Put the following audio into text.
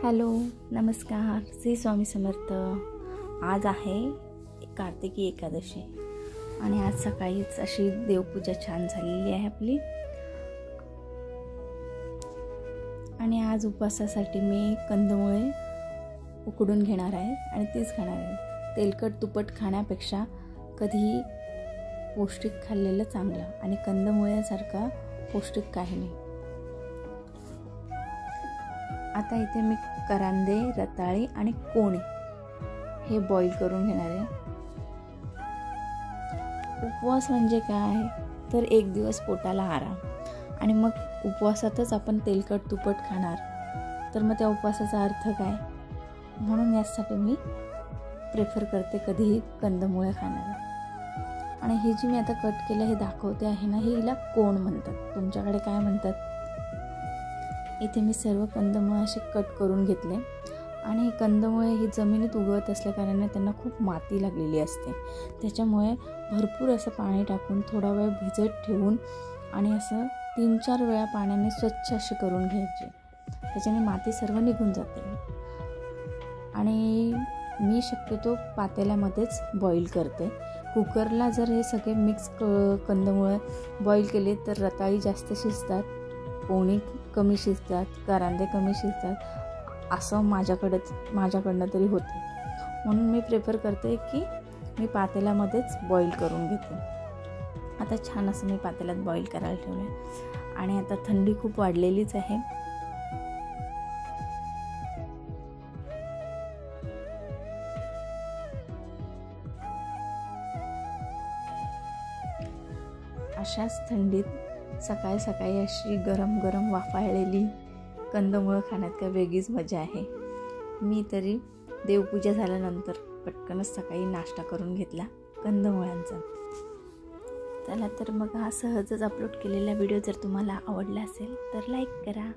Hello, नमस्कार. श्री स्वामी समर्थ. आज आहे कार्तिकी एकादशी आणि आज सकाळीच अशी देवपूजा छान झालेली आहे आपली. आणि आज उपवासासाठी मी कंदमुळे उकडून घेणार आहे आणि तीच खाणार आहे. तेलकट तुपट खाण्यापेक्षा कधीही पौष्टिक खाल्लेलं चांगलं आणि कंदमुळ्यासारखा पौष्टिक काही नाही. आता इथे मी करांदे, रताळी आणि कोणी हे बॉईल करून घेणार आहे. उपवास म्हणजे काय तर एक दिवस पोटाला आराम आणि मग उपवासातच आपण तेलकट तुपट खाणार तर मग त्या उपवासाचा अर्थ काय. म्हणून यासाठी मी प्रेफर करते कधीही कंदमुळे खाणार. आणि ही जी मी आता कट केलं हे दाखवते आहे ना, हे हिला कोण म्हणतात, तुमच्याकडे काय म्हणतात. इथे मी सर्व कंदमुळे असे कट करून घेतले आणि हे कंदमुळे ही जमिनीत उगवत असल्याकारणाने त्यांना खूप माती लागलेली असते. त्याच्यामुळे भरपूर असं पाणी टाकून थोडा वेळ भिजत ठेवून आणि असं 3-4 वेळा पाण्याने स्वच्छ असे करून घ्यायचे. त्याच्याने माती सर्व निघून जाते. आणि मी शक्यतो पातेल्यामध्येच बॉईल करते. कुकरला जर हे सगळे मिक्स कंदमुळे बॉईल केले तर रताळी जास्त शिजतात, कोणी कमी शिजतात, करांदे कमी शिजतात, असं माझ्याकडनं तरी होते. म्हणून मी प्रेफर करते की मी पातेल्यामध्येच बॉईल करून घेते. आता छान असं मी पातेल्यात बॉईल करायला ठेवलं आणि आता थंडी खूप वाढलेलीच आहे. अशाच थंडीत सकाळी सकाळी अशी गरम गरम वाफाळलेली कंदमुळं खाण्यात काय वेगळीच मजा आहे. मी तरी देवपूजा झाल्यानंतर पटकनच सकाळी नाश्ता करून घेतला कंदमुळांचा. चला तर मग हा सहजच अपलोड केलेला व्हिडिओ जर तुम्हाला आवडला असेल तर लाईक करा.